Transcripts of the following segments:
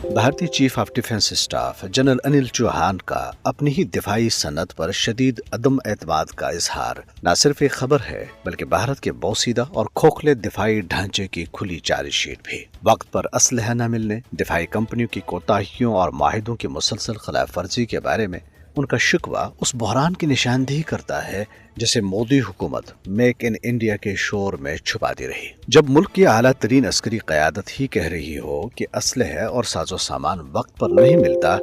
بھارتی chief of defence staff general Anil Chauhan کا اپنی ہی دفاعی صنعت پر شدید عدم اعتماد کا اظہار نہ صرف ایک خبر ہے بلکہ بھارت کے بوسیدہ اور کھوکھلے دفاعی ڈھانچے کی کھلی چارج شیٹ بھی۔ وقت پر اسلحہ نہ ملنے، دفاعی کمپنیوں کی کوتاہیوں اور معاہدوں کی مسلسل خلاف ورزی کے بارے میں ان کا شکوہ اس بحران کی نشاندہی کرتا ہے جسے مودی حکومت میک ان انڈیا کے شور میں چھپاتی رہی۔ جب ملک کی اعلیٰ ترین عسکری قیادت ہی کہہ رہی ہو کہ اسلحے اور ساز و سامان وقت پر نہیں ملتا،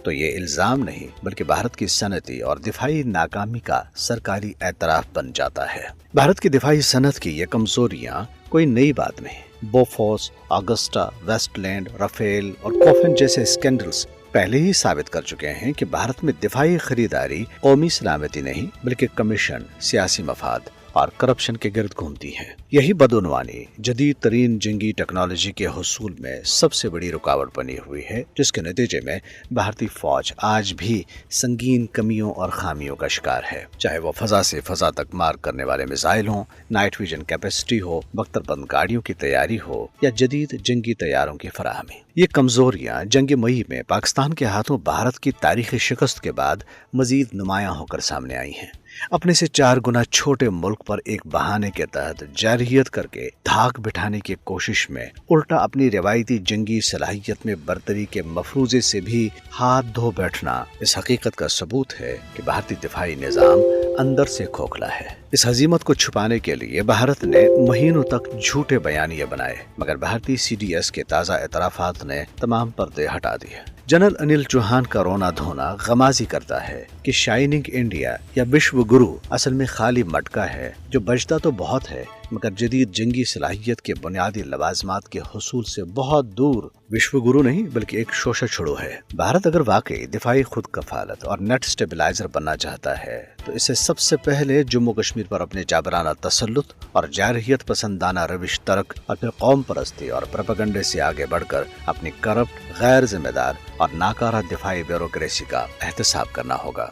تو یہ الزام نہیں بلکہ بھارت کی صنعتی اور دفاعی ناکامی کا سرکاری اعتراف بن جاتا ہے۔ بھارت کی دفاعی صنعت کی یہ کمزوریاں کوئی نئی بات نہیں۔ بوفورس، آگسٹا، ویسٹ لینڈ، رافیل اور کوفن جیسے اسکینڈلز پہلے ہی ثابت کر چکے ہیں کہ بھارت میں دفاعی خریداری قومی سلامتی نہیں بلکہ کمیشن، سیاسی مفاد اور کرپشن کے گرد گھومتی ہے۔ یہی بدعنوانی جدید ترین جنگی ٹیکنالوجی کے حصول میں سب سے بڑی رکاوٹ بنی ہوئی ہے، جس کے نتیجے میں بھارتی فوج آج بھی سنگین کمیوں اور خامیوں کا شکار ہے، چاہے وہ فضا سے فضا تک مار کرنے والے میزائل ہوں، نائٹ ویژن کیپیسٹی ہو، بختر بند گاڑیوں کی تیاری ہو یا جدید جنگی طیاروں کی فراہمی۔ یہ کمزوریاں جنگ مئی میں پاکستان کے ہاتھوں بھارت کی تاریخی شکست کے بعد مزید نمایاں ہو کر سامنے آئی ہیں۔ اپنے سے 4 گنا چھوٹے ملک پر ایک بہانے کے تحت جارحیت کر کے دھاک بٹھانے کی کوشش میں الٹا اپنی روایتی جنگی صلاحیت میں برتری کے مفروضے سے بھی ہاتھ دھو بیٹھنا اس حقیقت کا ثبوت ہے کہ بھارتی دفاعی نظام اندر سے کھوکھلا ہے۔ اس ہزیمت کو چھپانے کے لیے بھارت نے مہینوں تک جھوٹے بیانیے بنائے، مگر بھارتی سی ڈی ایس کے تازہ اعترافات نے تمام پردے ہٹا دیے۔ جنرل انل چوہان کا رونا دھونا غمازی کرتا ہے کہ شائننگ انڈیا یا وشو گرو اصل میں خالی مٹکا ہے جو بجتا تو بہت ہے مگر جدید جنگی صلاحیت کے بنیادی لوازمات کے حصول سے بہت دور۔ وشو گرو نہیں بلکہ ایک شوشہ چھڑو ہے۔ بھارت اگر واقعی دفاعی خود کفالت اور نیٹ سٹیبلائزر بننا چاہتا ہے تو اسے سب سے پہلے جموں کشمیر پر اپنے جابرانہ تسلط اور جارحیت پسندانہ روش ترک اور پھر قوم پرستی اور پروپیگنڈے سے آگے بڑھ کر اپنی کرپٹ، غیر ذمہ دار اور ناکارہ دفاعی بیوروکریسی کا احتساب کرنا ہوگا۔